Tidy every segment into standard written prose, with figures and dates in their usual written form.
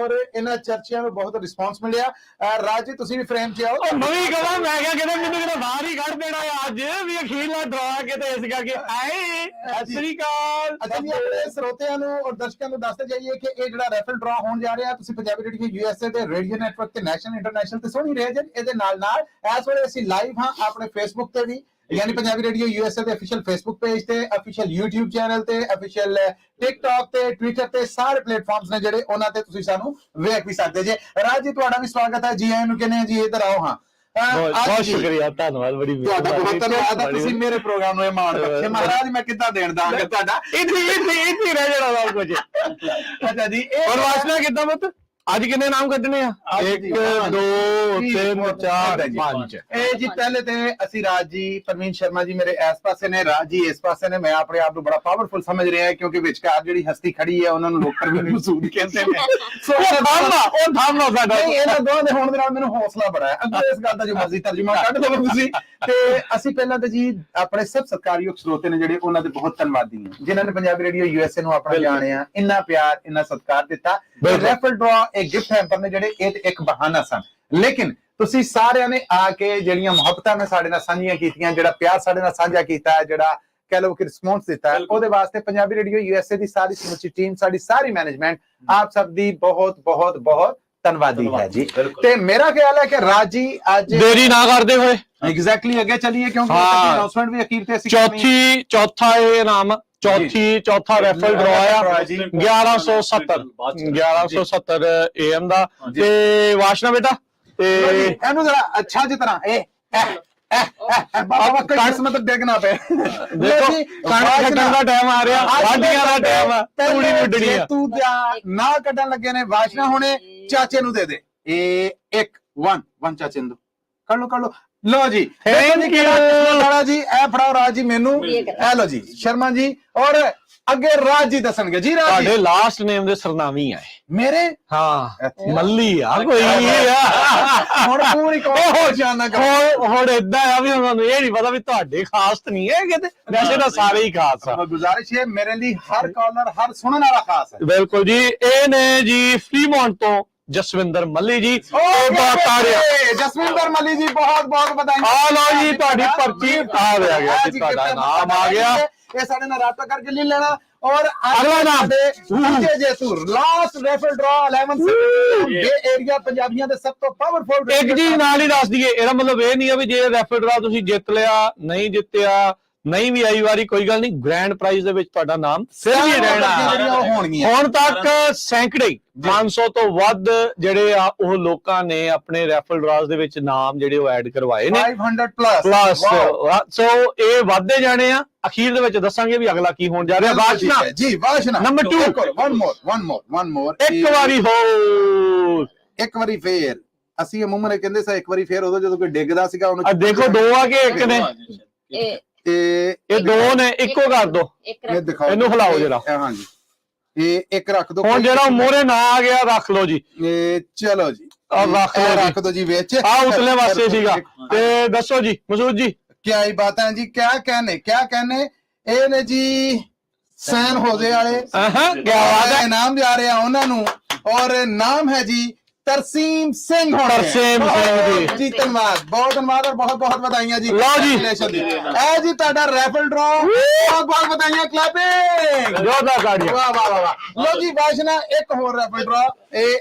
ਔਰ ਇਹਨਾਂ ਚਰਚਿਆਂ ਨੂੰ ਬਹੁਤ ਰਿਸਪੌਂਸ ਮਿਲਿਆ। ਰਾਜ ਜੀ ਤੁਸੀਂ ਵੀ ਫਰੇਮ 'ਚ ਆਓ। ਮੈਂ ਵੀ ਕਹਾਂ, ਮੈਂ ਕਿਹਾ ਕਿਤੇ ਮੈਨੂੰ ਕਿਤੇ ਬਾਹਰ ਹੀ ਕੱਢ ਦੇਣਾ ਅੱਜ ਵੀ ਅਖੀਰਲਾ ਡਰਾ ਕਿਤੇ ਇਸ ਕਰਕੇ ਆਏ। ਸਤਿ ਸ੍ਰੀ ਅਕਾਲ। ਅੱਛਾ ਜੀ, ਆਪਣੇ ਸਰੋਤਿਆਂ ਨੂੰ ਔਰ ਦਰਸ਼ਕਾਂ ਨੂੰ ਦੱਸਦੇ ਜਾਈਏ ਕਿ ਇਹ ਜਿਹੜਾ ਰੈਫਲ ਡਰਾ ਹੋਣ ਜਾ ਰਿਹਾ, ਤੁਸੀਂ ਪੰਜਾਬੀ ਰੇਡੀਓ USA ਤੇ ਰੇਡੀਓ ਨੈਟਵਰਕ ਤੇ ਨੈਸ਼ਨਲ ਇੰਟਰਨੈਸ਼ਨਲ ਤੇ ਸੁਣ ਹੀ ਰਹੇ ਜੇ। ਇਹਦੇ ਨਾਲ ਇਸ ਵੇਲੇ ਅਸੀਂ ਲਾਈਵ ਹਾਂ ਆਪਣੇ ਫੇਸਬੁੱਕ ਤੇ ਵੀ, यानी पंजाबी रेडियो USA ਦੇ ਅਫੀਸ਼ੀਅਲ ਫੇਸਬੁੱਕ ਪੇਜ ਤੇ, ਅਫੀਸ਼ੀਅਲ YouTube ਚੈਨਲ ਤੇ, ਅਫੀਸ਼ੀਅਲ TikTok ਤੇ, Twitter ਤੇ, ਸਾਰੇ ਪਲੇਟਫਾਰਮਸ ਨੇ ਜਿਹੜੇ ਉਹਨਾਂ ਤੇ ਤੁਸੀਂ ਸਾਨੂੰ ਵੇਖ ਵੀ ਸਕਦੇ ਜੇ। ਰਾਜ ਜੀ ਤੁਹਾਡਾ ਵੀ ਸਵਾਗਤ ਹੈ, ਜੀ ਆਇਆਂ ਨੂੰ ਕਹਿੰਦੇ ਜੀ, ਇੱਧਰ ਆਓ। ਹਾਂ ਬਹੁਤ ਸ਼ੁਕਰੀਆ, ਧੰਨਵਾਦ, ਬੜੀ ਤੁਹਾਡਾ ਬਹੁਤ ਧੰਨਵਾਦ ਹੈ, ਤੁਸੀਂ ਮੇਰੇ ਪ੍ਰੋਗਰਾਮ ਨੂੰ ਇਹ ਮਾਣ ਬਖਸ਼ੇ। ਮਹਾਰਾਜ ਮੈਂ ਕਿੱਦਾਂ ਦੇਣ ਦਾਂਗਾ ਤੁਹਾਡਾ, ਇੱਥੇ ਰਹਿ ਜਾਣਾ ਸਭ ਕੁਝ। ਅੱਛਾ ਜੀ, ਔਰ ਵਾਸ਼ਨਾ ਕਿੱਦਾਂ ਪੁੱਤ? ਅੱਜ ਕਿੰਨੇ ਨਾਮ ਕੱਢਣੇ ਆ? 1 2 3 4 5। ਇਹ ਜੀ ਪਹਿਲੇ ਤੇ ਅਸੀਂ ਰਾਜ ਜੀ, ਪਰਵੀਨ ਸ਼ਰਮਾ ਜੀ ਮੇਰੇ ਇਸ ਪਾਸੇ ਨੇ, ਰਾਜ ਜੀ ਇਸ ਪਾਸੇ ਨੇ। ਮੈਂ ਆਪਣੇ ਆਪ ਨੂੰ ਬੜਾ ਪਾਵਰਫੁਲ ਸਮਝ ਰਿਹਾ ਕਿਉਂਕਿ ਵਿਚਕਾਰ ਜਿਹੜੀ ਹਸਤੀ ਖੜੀ ਹੈ ਉਹਨਾਂ ਨੂੰ ਲੋਕ ਪਰਵੀਨ ਮਸੂਦ ਕਹਿੰਦੇ ਨੇ। ਸੋ ਉਹ ਥਾਮਣਾ ਸਾਡਾ ਇਹਨਾਂ ਦੋਵਾਂ ਦੇ ਹੋਣ ਦੇ ਨਾਲ ਮੈਨੂੰ ਹੌਸਲਾ ਬੜਾ ਹੈ। ਅੱਗੇ ਇਸ ਗੱਲ ਦਾ ਜੋ ਮਰਜ਼ੀ ਤਰਜਮਾ ਕੱਢ ਲਵੋ ਤੁਸੀਂ। ਤੇ ਅਸੀਂ ਪਹਿਲਾਂ ਤਾਂ ਜੀ ਆਪਣੇ ਸਭ ਸਤਿਕਾਰਯੋਗ ਸਰੋਤੇ ਨੇ ਜਿਹੜੇ, ਉਹਨਾਂ ਦੇ ਬਹੁਤ ਧੰਨਵਾਦੀ ਹਾਂ ਜਿਨ੍ਹਾਂ ਨੇ ਪੰਜਾਬੀ ਰੇਡੀਓ USA ਨੂੰ ਆਪਣਾ ਜਾਣਿਆ, ਇੰਨਾ ਪਿਆਰ, ਇੰਨਾ ਸਤਿਕਾਰ ਦਿੱਤਾ। ਰੈਫਲ ਡਰਾ एक गिफ्ट हैम्पर ने ਜਿਹੜੇ ਇਹ ਇੱਕ ਬਹਾਨਾ ਸਨ, ਲੇਕਿਨ ਤੁਸੀਂ ਸਾਰਿਆਂ ਨੇ ਆ ਕੇ ਜਿਹੜੀਆਂ ਮੁਹੱਬਤਾਂ ਨੇ ਸਾਡੇ ਨਾਲ ਸਾਂਝੀਆਂ ਕੀਤੀਆਂ, ਜਿਹੜਾ ਪਿਆਰ ਸਾਡੇ ਨਾਲ ਸਾਂਝਾ ਕੀਤਾ ਹੈ, ਜਿਹੜਾ ਕਹਿ ਲਓ ਕਿ ਰਿਸਪੌਂਸ ਦਿੱਤਾ ਹੈ, ਉਹਦੇ ਵਾਸਤੇ ਪੰਜਾਬੀ ਰੇਡੀਓ USA ਦੀ ਸਾਰੀ ਸਮੁੱਚੀ ਟੀਮ, ਸਾਡੀ ਸਾਰੀ ਮੈਨੇਜਮੈਂਟ ਆਪ ਸਭ ਦੀ ਬਹੁਤ ਬਹੁਤ ਬਹੁਤ ਧੰਨਵਾਦੀ ਹੈ ਜੀ। ਤੇ ਮੇਰਾ ਖਿਆਲ ਹੈ ਕਿ ਰਾਜ ਜੀ ਅੱਜ ਦੇਰੀ ਨਾ ਕਰਦੇ ਹੋਏ ਐਗਜ਼ੈਕਟਲੀ ਅੱਗੇ ਚੱਲੀਏ ਕਿਉਂਕਿ ਅਨਾਉਂਸਮੈਂਟ ਵੀ ਅਖੀਰ ਤੇ ਅਸੀਂ ਚੌਥਾ ਇਹ ਨਾਮ ਚੌਥਾ ਰੈਫਲ ਡਰਾ ਆ 1170 AM ਦਾ। ਤੇ ਵਾਸ਼ਨਾ ਬੇਟਾ ਤੇ ਇਹਨੂੰ ਜਰਾ ਅੱਛਾ ਜਿ ਤਰ੍ਹਾਂ ਬਾਬਾ ਕਿਸਮਤ ਡਿੱਗਣਾ ਪਏ। ਦੇਖੋ ਕਣਕ ਕੱਟਣ ਦਾ ਟਾਈਮ ਆ ਰਿਹਾ, ਵਾਢੀਆਂ ਦਾ ਟਾਈਮ ਆ, ਤੂੜੀ ਉੱਡਣੀ ਆ। ਤੂੰ ਨਾ ਕੱਢਣ ਲੱਗੇ ਨੇ ਵਾਸ਼ਨਾ, ਹੁਣੇ ਚਾਚੇ ਨੂੰ ਦੇ ਦੇ। ਇਹ 1 ਚਾਚੇ ਨੂੰ ਕਰ ਲੋ लो जी, थैंक यू जी। ए फड़ाओ राज जी मेनू, ए लो जी शर्मा जी, और ਅੱਗੇ ਰਾਜ ਜੀ ਦੱਸਣਗੇ ਜੀ। ਰਾਜ ਜੀ ਤੁਹਾਡੇ ਲਾਸਟ ਨੇਮ ਦੇ ਸਰਨਾਮੀ ਆ ਮੇਰੇ? ਹਾਂ ਮੱਲੀ ਆ ਕੋਈ ਹੁਣ ਪੂਰੀ ਕੌਣ ਜਾਣਨਾ ਹੁਣ ਏਦਾਂ ਆ ਵੀ ਤੁਹਾਨੂੰ ਇਹ ਨਹੀਂ ਪਤਾ ਵੀ ਤੁਹਾਡੇ ਖਾਸ ਤਾਂ ਨਹੀਂ ਹੈ ਕਿਤੇ, ਵੈਸੇ ਤਾਂ ਸਾਰੇ ਹੀ ਖਾਸ ਆ। ਗੁਜ਼ਾਰਿਸ਼ ਹੈ ਮੇਰੇ ਲਈ ਹਰ ਕਾਲਰ, ਹਰ ਸੁਣਨ ਵਾਲਾ ਖਾਸ ਹੈ। ਬਿਲਕੁਲ ਜੀ। ਇਹ ਨੇ ਜੀ ਫਰੀਮੌਂਟ ਤੋਂ ਜਸਵਿੰਦਰ ਮੱਲੀ ਜੀ। ਜਸਵਿੰਦਰ ਮੱਲੀ ਜੀ ਬਹੁਤ ਬਹੁਤ ਵਧਾਈਆਂ। ਆ ਲਓ ਜੀ ਤੁਹਾਡੀ ਪਰਚੀ ਆ ਗਿਆ ਜੀ, ਤੁਹਾਡਾ ਨਾਮ ਆ ਗਿਆ। ਇਹ ਸਾਡੇ ਨਾਲ ਰਾਬਤਾ ਕਰਕੇ ਲੈ ਲੈਣਾ। ਔਰ ਅਗਲਾ ਨਾਮ ਜੇਤੂ ਲਾਸਟ ਰੈਫਲ ਡਰਾ 11 ਇਹ ਏਰੀਆ ਪੰਜਾਬੀਆਂ ਦੇ ਸਭ ਤੋਂ ਪਾਵਰਫੁਲ। ਇੱਕ ਚੀਜ਼ ਨਾਲ ਹੀ ਦੱਸ ਦਈਏ, ਇਹਦਾ ਮਤਲਬ ਇਹ ਨਹੀਂ ਆ ਵੀ ਜੇ ਰੈਫਲ ਡਰਾ ਤੁਸੀਂ ਜਿੱਤ ਲਿਆ, ਨਹੀਂ ਜਿੱਤਿਆ, ਨਹੀਂ ਵੀ ਆਈ ਵਾਰੀ, ਕੋਈ ਗੱਲ ਨਹੀਂ, ਗ੍ਰੈਂਡ ਪ੍ਰਾਈਜ਼ ਦੇ ਵਿੱਚ ਤੁਹਾਡਾ ਨਾਮ ਫਿਰ ਵੀ ਰਹਿਣਾ। ਹੁਣ ਤੱਕ ਸੈਂਕੜੇ 500 ਤੋਂ ਵੱਧ ਜਿਹੜੇ ਆ ਉਹ ਲੋਕਾਂ ਨੇ ਆਪਣੇ ਰੈਫਲ ਡਰਾਸ ਦੇ ਵਿੱਚ ਨਾਮ ਜਿਹੜੇ ਉਹ ਐਡ ਕਰਵਾਏ ਨੇ, 500 ਪਲੱਸ। ਸੋ ਇਹ ਵੱਧਦੇ ਜਾਣੇ ਆ। ਅਖੀਰ ਦੇ ਵਿੱਚ ਦੱਸਾਂਗੇ ਵੀ ਅਗਲਾ ਕੀ ਹੋਣ ਜਾ ਰਿਹਾ। ਵਾਸ਼ਨਾ ਜੀ, ਵਾਸ਼ਨਾ ਨੰਬਰ 2 one more ਇੱਕ ਵਾਰੀ ਫੇਰ। ਅਸੀਂ ਅਮੂਮਨ ਕਹਿੰਦੇ ਸੀ ਇੱਕ ਵਾਰੀ ਫੇਰ ਉਦੋਂ ਜਦੋਂ ਕੋਈ ਡਿੱਗਦਾ ਸੀਗਾ ਉਹਨੂੰ। ਦੇਖੋ 2 ਆ ਕੇ 1 ਨੇ, ਇਹ 2 ਨੇ, ਇੱਕੋ ਕਰ ਦੋ। ਇਹ ਦਿਖਾਓ, ਇਹਨੂੰ ਹਿਲਾਓ ਜਰਾ। ਹਾਂਜੀ ਇਹ ਇੱਕ ਰੱਖ ਦੋ। ਹੁਣ ਜਿਹੜਾ ਮੋਹਰੇ ਨਾ ਆ ਗਿਆ ਰੱਖ ਲਓ ਜੀ। ਇਹ ਚਲੋ ਜੀ ਰੱਖ ਦੋ ਜੀ ਵਿੱਚ। ਆ ਉਤਲੇ ਪਾਸੇ ਸੀਗਾ। ਤੇ ਦੱਸੋ ਜੀ ਮਸੂਦ ਜੀ, क्या ही बात है जी, क्या कहने ਇਹ ਨੇ ਜੀ ਸੈਨ ਹੋਜ਼ੇ ਵਾਲੇ। ਕੀ ਬਾਤ ਹੈ। ਇਨਾਮ ਜਾ ਰਿਹਾ ਉਹਨਾਂ ਨੂੰ, ਔਰ ਨਾਮ ਹੈ ਜੀ ਤਰਸੀਮ ਸਿੰਘ। ਤਰਸੀਮ ਸਿੰਘ ਜੀ ਧੰਨਵਾਦ, ਬਹੁਤ ਧੰਨਵਾਦ ਔਰ ਬਹੁਤ ਬਹੁਤ ਵਧਾਈਆਂ ਜੀ। ਲਓ ਜੀ ਇਹ ਜੀ ਤੁਹਾਡਾ ਰੈਫਲ ਡਰਾ, ਬਹੁਤ ਬਹੁਤ ਵਧਾਈਆਂ। ਕਲੈਪਿੰਗ ਜੋਰਦਾਰ ਤਾੜੀਆਂ। ਵਾਹ ਵਾਹ ਵਾਹ। ਲਓ ਜੀ ਵਾਸ਼ਨਾ ਇੱਕ ਹੋਰ ਰੈਫਲ ਡਰਾ। ਇਹ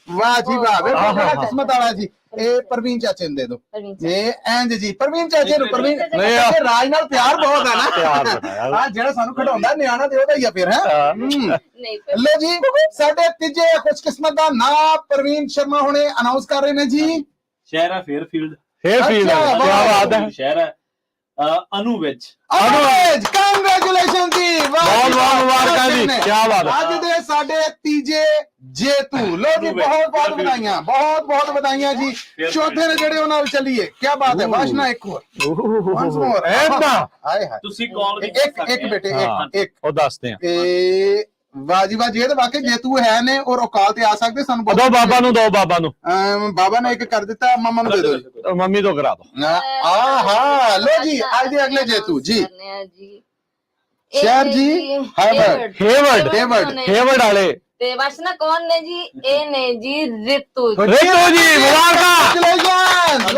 ਵਾਹ ਜੀ ਵਾਹ, ਬੜਾ ਕਿਸਮਤ ਵਾਲਾ ਜੀ। ਇਹ ਪ੍ਰਵੀਨ ਚਾਚੇ ਨੂੰ ਦੇ ਦੋ। ਇਹ ਇੰਜ ਜੀ ਪ੍ਰਵੀਨ ਚਾਚੇ ਨੂੰ। ਪ੍ਰਵੀਨ ਰਾਜ ਨਾਲ ਪਿਆਰ ਬਹੁਤ ਹੈ ਨਾ, ਹਾਂ ਜਿਹੜਾ ਸਾਨੂੰ ਖਿਡਾਉਂਦਾ ਨਿਆਣਾ ਤੇ ਉਹਦਾ ਹੀ ਆ ਫਿਰ। ਹੈ ਲੋ ਜੀ ਸਾਡੇ ਤੀਜੇ ਖੁਸ਼ਕਿਸਮਤ ਦਾ ਨਾਮ ਪ੍ਰਵੀਨ ਸ਼ਰਮਾ ਹੁਣੇ ਅਨਾਉਂਸ ਕਰ ਰਹੇ ਨੇ ਜੀ। ਸ਼ਹਿਰ ਹੈ ਫੇਅਰਫੀਲਡ। ਕੀ ਬਾਤ ਹੈ। ਸ਼ਹਿਰ ਹੈ ਅਨੂ ਵਿੱਚ। ਕੰਗ੍ਰੈਚੁਲੇਸ਼ਨ ਜੀ, ਬਹੁਤ ਬਹੁਤ ਮੁਬਾਰਕਾਂ ਜੀ। ਕੀ ਬਾਤ ਹੈ। ਅੱਜ ਦੇ ਸਾਡੇ ਤੀਜੇ ਜੇਤੂ। ਲੋ ਜੀ ਬਹੁਤ ਬਹੁਤ ਵਧਾਈਆਂ, ਬਹੁਤ ਬਹੁਤ ਵਧਾਈਆਂ ਜੀ। ਚੌਥੇ ਨੇ ਜਿਹੜੇ ਉਹਨਾਂ ਨਾਲ ਚੱਲੀਏ। ਕੀ ਬਾਤ ਹੈ। ਵਾਸ਼ਨਾ ਇੱਕ ਹੋਰ ਤੁਸੀਂ ਕਾਲ ਇੱਕ ਬੇਟੇ ਇੱਕ ਉਹ ਦੱਸਦੇ ਆ। ਵਾਹ ਜੀ ਵਾਹ ਜੀ, ਇਹ ਤਾਂ ਵਾਕਈ ਜੇਤੂ ਹੈ ਨੇ ਔਰ ਔਕਾਲ ਤੇ ਆ ਸਕਦੇ ਸਾਨੂੰ। ਦੋ ਬਾਬਾ ਨੂੰ, ਦੋ ਬਾਬਾ ਨੂੰ। ਬਾਬਾ ਨੇ ਇੱਕ ਕਰ ਦਿੱਤਾ, ਮਾਮਾ ਨੂੰ ਦੇ ਦਿਓ। ਮੰਮੀ ਤੋਂ ਕਰਾ ਦੋ। ਹਾਂ ਲੋ ਜੀ ਅੱਜ ਦੇ ਅਗਲੇ ਜੇਤੂ ਜੀ। ਸ਼ਹਿਰ ਜੀ ਹੇਵਰਡ ਵਾਲੇ ਤੇ ਵਾਸ਼ਨਾ ਕੌਣ ਨੇ ਜੀ? ਇਹ ਨੇ ਜੀ ਰਿਤੂ। ਰਿਤੂ ਜੀ ਮੁਬਾਰਕਾਂ। Congratulations!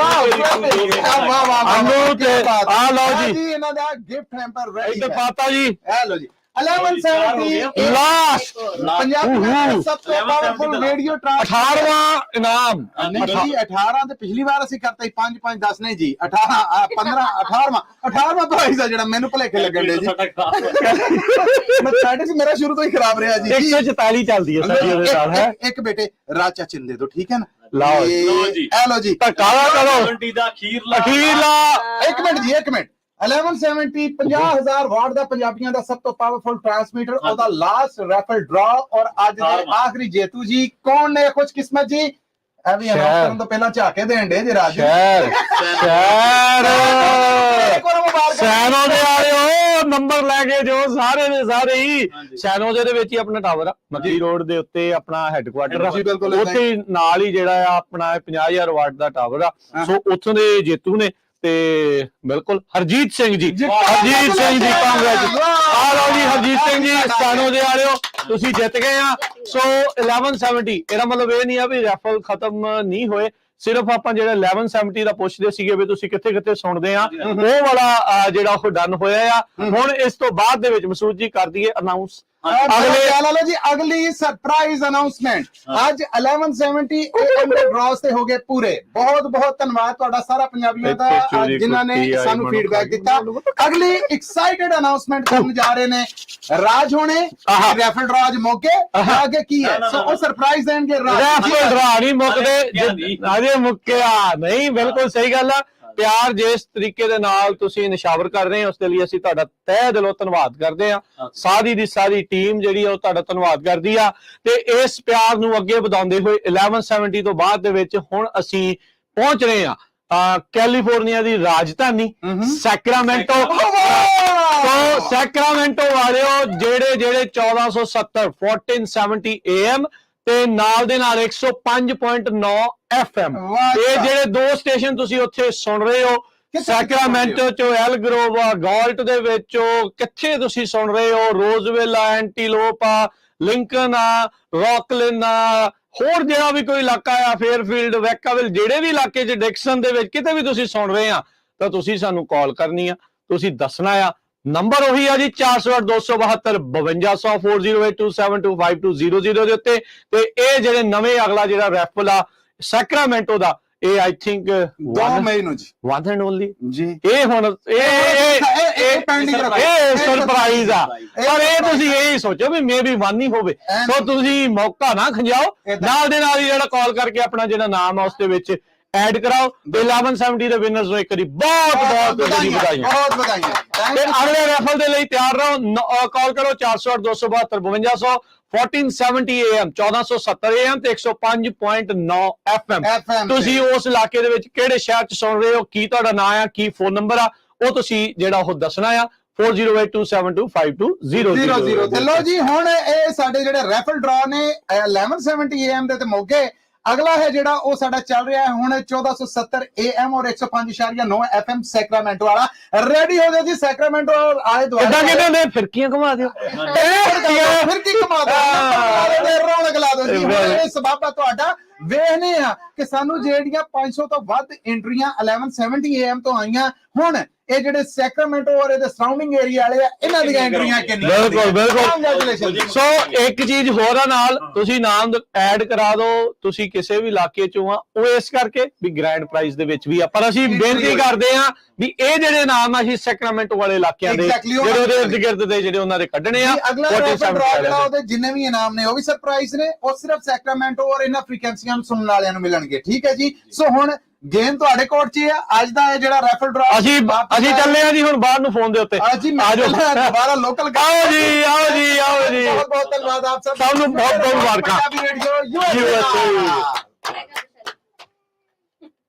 ਵਾਹ ਵਾਹ ਅਨੂ ਤੇ ਆ ਲਓ ਜੀ ਇਹਨਾਂ ਦਾ ਗਿਫਟ ਹੈਂਪਰ ਰੈਡੀ ਇੱਧਰ ਪਾਤਾ ਜੀ। ਇਹ ਲਓ ਜੀ 1170 ਲਾਸਟ ਪੰਜਾਬੀ ਦਾ ਸਭ ਤੋਂ ਪਾਵਰਫੁਲ ਰੇਡੀਓ ਟ੍ਰਾਂਸਮਿਟਰ 18ਵਾਂ ਇਨਾਮ। ਨਹੀਂ ਜੀ 18 ਤੇ ਪਿਛਲੀ ਵਾਰ ਅਸੀਂ ਕਰਤਾ ਸੀ 5 5 10 ਨਹੀਂ ਜੀ 18 15 18ਵਾਂ ਪ੍ਰਾਈਜ਼ ਆ ਜਿਹੜਾ ਮੈਨੂੰ ਭੁਲੇਖੇ ਲੱਗਣ ਦੇ ਜੀ ਮੈਥਮੈਟਿਕਸ ਮੇਰਾ ਸ਼ੁਰੂ ਤੋਂ ਹੀ ਖਰਾਬ ਰਿਹਾ ਜੀ 144 ਚੱਲਦੀ ਹੈ ਸਰ ਇਹਦੇ ਨਾਲ ਹੈ। ਇੱਕ ਬੇਟੇ ਰਾਚਾ ਚਿੰਨ ਦੇ ਦੋ ਠੀਕ ਹੈ ਨਾ ਲਓ ਜੀ ਇਹ ਲਓ ਜੀ ਧੱਕਾ ਕਰੋ 70 ਦਾ ਅਖੀਰਲਾ ਅਖੀਰਲਾ। ਇੱਕ ਮਿੰਟ 1170 50000 ਵਾਟ ਦਾ ਪੰਜਾਬੀਆਂ ਦਾ ਸਭ ਤੋਂ ਪਾਵਰਫੁਲ ਟ੍ਰਾਂਸਮਿਟਰ ਉਹਦਾ ਲਾਸਟ ਰੈਫਲ ਡਰਾ ਔਰ ਅੱਜ ਦੇ ਆਖਰੀ ਜੇਤੂ ਜੀ ਕੌਣ ਨੇ ਖੁਸ਼ਕਿਸਮਤ ਜੀ ਇਹ ਵੀ ਅਨਾਉਂਸ ਕਰਨ ਤੋਂ ਪਹਿਲਾਂ ਝਾਕੇ ਦੇਣ ਦੇ ਜੀ ਰਾਜ ਸ਼ਹਿਰ ਸੈਨੋ ਦੇ ਆਇਓ ਨੰਬਰ ਲੈ ਕੇ ਜੋ ਸਾਰੇ ਦੇ ਸਾਰੇ ਹੀ ਸੈਨੋ ਦੇ ਵਿੱਚ ਹੀ ਆਪਣਾ ਟਾਵਰ ਆ ਮੱਦੀ ਰੋਡ ਦੇ ਉੱਤੇ ਆਪਣਾ ਹੈੱਡਕੁਆਟਰ ਆ ਉੱਥੇ ਨਾਲ ਹੀ ਜਿਹੜਾ ਆ ਆਪਣਾ 50000 ਵਾਟ ਦਾ ਟਾਵਰ ਆ ਸੋ ਉੱਥੋਂ ਦੇ ਜੇਤੂ ਨੇ ਤੇ ਬਿਲਕੁਲ ਹਰਜੀਤ ਸਿੰਘ ਜੀ ਕਾਂਗਰਸ ਆ ਲਓ ਜੀ ਹਰਜੀਤ ਸਿੰਘ ਜੀ ਸੈਨੋ ਦੇ ਆਇਓ ਤੁਸੀਂ ਜਿੱਤ ਗਏ ਆ ਸੋ 1170 ਇਹਦਾ ਮਤਲਬ ਇਹ ਨਹੀਂ ਆ ਵੀ ਰੈਫਲ ਖਤਮ ਨਹੀਂ ਹੋਏ ਸਿਰਫ ਆਪਾਂ ਜਿਹੜਾ 1170 ਦਾ ਪੁੱਛਦੇ ਸੀਗੇ ਵੀ ਤੁਸੀਂ ਕਿੱਥੇ ਕਿੱਥੇ ਸੁਣਦੇ ਆ ਉਹ ਵਾਲਾ ਜਿਹੜਾ ਉਹ ਡਨ ਹੋਇਆ ਆ ਹੁਣ ਇਸ ਤੋਂ ਬਾਅਦ ਦੇ ਵਿੱਚ ਮਸੂਦ ਜੀ ਕਰ ਦਈਏ ਅਨਾਉਂਸ ਅਗਲੀ ਸਰਪ੍ਰਾਈਜ਼ ਅਨਾਉਂਸਮੈਂਟ ਅੱਜ 1170 AM ਦੇ ਡਰਾਸ ਤੇ ਹੋ ਗਏ ਪੂਰੇ ਬਹੁਤ ਬਹੁਤ ਧੰਨਵਾਦ ਤੁਹਾਡਾ ਸਾਰਾ ਪੰਜਾਬੀਆਂ ਦਾ ਜਿਨ੍ਹਾਂ ਨੇ ਸਾਨੂੰ ਫੀਡਬੈਕ ਦਿੱਤਾ ਅਗਲੀ ਐਕਸਾਈਟਡ ਅਨਾਉਂਸਮੈਂਟ ਕਰਨ ਜਾ ਰਹੇ ਨੇ ਰਾਜ ਹੋਣੇ ਰੈਫਲ ਡਰਾ ਅੱਜ ਮੌਕੇ ਅੱਗੇ ਕੀ ਹੈ ਸੋ ਉਹ ਸਰਪ੍ਰਾਈਜ਼ ਦੇਣਗੇ ਰੈਫਲ ਡਰਾ ਨਹੀਂ ਮੁੱਕਦੇ ਅਜੇ ਮੁੱਕਿਆ ਨਹੀਂ ਬਿਲਕੁਲ ਸਹੀ ਗੱਲ ਆ ਪਿਆਰ ਜਿਸ ਤਰੀਕੇ ਦੇ ਨਾਲ ਤੁਸੀਂ ਨਿਸ਼ਾਵਰ ਕਰ ਰਹੇ ਹੋ ਉਸ ਦੇ ਲਈ ਅਸੀਂ ਤੁਹਾਡਾ ਤਹਿ ਦਿਲੋਂ ਧੰਨਵਾਦ ਕਰਦੇ ਆ ਸਾਰੀ ਦੀ ਸਾਰੀ ਟੀਮ ਜਿਹੜੀ ਆ ਉਹ ਤੁਹਾਡਾ ਧੰਨਵਾਦ ਕਰਦੀ ਆ ਤੇ ਇਸ ਪਿਆਰ ਨੂੰ ਅੱਗੇ ਵਧਾਉਂਦੇ ਹੋਏ 1170 ਤੋਂ ਬਾਅਦ ਦੇ ਵਿੱਚ ਹੁਣ ਅਸੀਂ ਪਹੁੰਚ ਰਹੇ ਆ ਕੈਲੀਫੋਰਨੀਆ ਦੀ ਰਾਜਧਾਨੀ ਸੈਕਰਾਮੈਂਟੋ ਤੋਂ ਸੈਕਰਾਮੈਂਟੋ ਵਾਲਿਓ ਜਿਹੜੇ 1470 AM ਤੇ ਨਾਲ ਦੇ ਨਾਲ 105.9 FM ਇਹ ਜਿਹੜੇ ਦੋ ਸਟੇਸ਼ਨ ਤੁਸੀਂ ਉੱਥੇ ਸੁਣ ਰਹੇ ਹੋ ਸੈਕਰਾਮੈਂਟੋ ਚੋਂ ਐਲ ਗਰੋਵ ਆ ਗਾਲਟ ਦੇ ਵਿੱਚੋਂ ਕਿੱਥੇ ਤੁਸੀਂ ਸੁਣ ਰਹੇ ਹੋ ਰੋਜ਼ਵਿਲ ਆ ਐਂਟੀਲੋਪ ਆ ਲਿੰਕਨ ਆ ਰੌਕਲਿਨ ਆ ਹੋਰ ਜਿਹੜਾ ਵੀ ਕੋਈ ਇਲਾਕਾ ਆ ਫੇਅਰਫੀਲਡ ਵੈਕਾਵਿਲ ਜਿਹੜੇ ਵੀ ਇਲਾਕੇ 'ਚ ਡਿਕਸਨ ਦੇ ਵਿੱਚ ਕਿਤੇ ਵੀ ਤੁਸੀਂ ਸੁਣ ਰਹੇ ਆ ਤਾਂ ਤੁਸੀਂ ਸਾਨੂੰ ਕਾਲ ਕਰਨੀ ਆ ਤੁਸੀਂ ਦੱਸਣਾ ਆ ਨੰਬਰ ਉਹੀ ਆ ਜੀ 408 272 5200 4082725200 ਦੇ ਉੱਤੇ ਤੇ ਇਹ ਜਿਹੜੇ ਨਵੇਂ ਅਗਲਾ ਜਿਹੜਾ ਰੈਫਲ ਆ ਸੈਕਰਾਮੈਂਟੋ ਦਾ ਇਹ ਆਈ ਥਿੰਕ 2 ਮਈ ਨੂੰ ਜੀ ਵਨ ਐਂਡ ਓਨਲੀ ਜੀ ਇਹ ਹੁਣ ਇਹ ਪੈਂਡਿੰਗ ਰੱਖੋ ਇਹ ਸਰਪ੍ਰਾਈਜ਼ ਆ ਪਰ ਇਹ ਤੁਸੀਂ ਇਹ ਸੋਚੋ ਵੀ ਮੇਬੀ ਵਨ ਹੀ ਹੋਵੇ ਸੋ ਤੁਸੀਂ ਮੌਕਾ ਨਾ ਖੰਜਾਓ ਨਾਲ ਦੇ ਨਾਲ ਹੀ ਜਿਹੜਾ ਕਾਲ ਕਰਕੇ ਆਪਣਾ ਜਿਹੜਾ ਨਾਮ ਆ ਉਸ ਦੇ ਵਿੱਚ ਐਡ ਕਰਾਓ ਤੇ 1170 ਦੇ ਵਿਨਰਸ ਨੂੰ ਇੱਕ ਵਾਰੀ ਬਹੁਤ ਵਧਾਈਆਂ ਤੇ ਅਗਲੇ ਰੈਫਲ ਦੇ ਲਈ ਤਿਆਰ ਰਹੋ ਕਾਲ ਕਰੋ 408 272 5200 1470 AM 1470 AM ਤੇ 105.9 FM ਤੁਸੀਂ ਉਸ ਇਲਾਕੇ ਦੇ ਵਿੱਚ ਕਿਹੜੇ ਸ਼ਹਿਰ ਚ ਸੁਣ ਰਹੇ ਹੋ ਕੀ ਤੁਹਾਡਾ ਨਾਮ ਆ ਕੀ ਫੋਨ ਨੰਬਰ ਆ ਉਹ ਤੁਸੀਂ ਜਿਹੜਾ ਉਹ ਦੱਸਣਾ ਆ 4082725200 ਤੇ ਲੋ ਜੀ ਹੁਣ ਇਹ ਸਾਡੇ ਜਿਹੜੇ ਰੈਫਲ ਡਰਾ ਨੇ 1170 AM ਦੇ ਤੇ ਮੌਕੇ ਅਗਲਾ ਹੈ ਜਿਹੜਾ ਉਹ ਸਾਡਾ ਚੱਲ ਰਿਹਾ ਹੈ ਹੁਣ 1470 AM ਔਰ 105.9 FM ਸੈਕਰਾਮੈਂਟੋ ਵਾਲਾ ਰੈਡੀ ਹੋ ਜਾਓ ਜੀ ਸੈਕਰਾਮੈਂਟੋ ਆਲੇ ਦੁਆਲੇ ਇਦਾਂ ਕਿਤੇ ਨੇ ਫਿਰਕੀਆਂ ਘੁਮਾ ਦਿਓ ਫਿਰਕੀ ਘੁਮਾ ਦਿਓ ਰੌਣਕ ਲਾ ਦਿਓ ਜੀ ਇਹ ਸਬਬ ਤੁਹਾਡਾ ਵੇਖਨੇ ਆ ਕਿ ਸਾਨੂੰ ਜਿਹੜੀਆਂ 500 ਤੋਂ ਵੱਧ ਐਂਟਰੀਆਂ 1170 AM ਤੋਂ ਆਈਆਂ ਹੁਣ ਇਹ ਜਿਹੜੇ ਸੈਕਰਾਮੈਂਟੋ ਔਰ ਇਹਦੇ ਸਰਾਊਂਡਿੰਗ ਏਰੀਆ ਵਾਲੇ ਆ ਇਹਨਾਂ ਦੀਆਂ ਐਂਟਰੀਆਂ ਕਿੰਨੀਆਂ ਬਿਲਕੁਲ ਸੋ ਇੱਕ ਚੀਜ਼ ਹੋਰ ਆ ਨਾਲ ਤੁਸੀਂ ਨਾਮ ਐਡ ਕਰਾ ਦਿਓ ਤੁਸੀਂ ਕਿਸੇ ਵੀ ਇਲਾਕੇ ਚੋਂ ਆ ਉਹ ਇਸ ਕਰਕੇ ਵੀ ਗ੍ਰੈਂਡ ਪ੍ਰਾਈਜ਼ ਦੇ ਵਿੱਚ ਵੀ ਆ ਪਰ ਅਸੀਂ ਬੇਨਤੀ ਕਰਦੇ ਆ ਵੀ ਇਹ ਜਿਹੜੇ ਨਾਮ ਆ ਅਸੀਂ ਸੈਕਰਾਮੈਂਟੋ ਵਾਲੇ ਇਲਾਕਿਆਂ ਦੇ ਜਿਹੜੇ ਉਹਦੇ ਇਰਦ ਗਿਰਦ ਦੇ ਜਿਹੜੇ ਉਹਨਾਂ ਦੇ ਕੱਢਣੇ ਆ ਉਹਦੇ ਜਿੰਨੇ ਵੀ ਇਨਾਮ ਨੇ ਉਹ ਵੀ ਸਰਪ੍ਰਾਈਜ਼ ਨੇ ਉਹ ਸਿਰਫ ਸੈਕਰਾਮੈਂਟੋ ਔਰ ਇਹਨਾਂ ਫ੍ਰੀਕੁਐਂਸੀਆਂ ਨੂੰ ਸੁਣਨ ਵਾਲਿਆਂ ਨੂੰ ਮਿਲਣਗੇ ਠੀਕ ਹੈ ਜੀ ਸੋ ਹੁਣ ਗੇਮ ਤੁਹਾਡੇ ਕੋਰਟ 'ਚ ਆ ਅੱਜ ਦਾ ਇਹ ਜਿਹੜਾ ਰੈਫਲ ਡਰਾ ਅਸੀਂ ਚੱਲੇ ਆ ਜੀ ਹੁਣ ਬਾਹਰ ਨੂੰ ਫੋਨ ਦੇ ਉੱਤੇ ਆਜੋ ਦੁਬਾਰਾ ਲੋਕਲ ਆਓ ਜੀ ਬਹੁਤ ਬਹੁਤ ਧੰਨਵਾਦ ਆਪ ਸਭ ਨੂੰ ਬਹੁਤ ਮੁਬਾਰਕਾਂ ਪੰਜਾਬੀ ਰੇਡੀਓ USA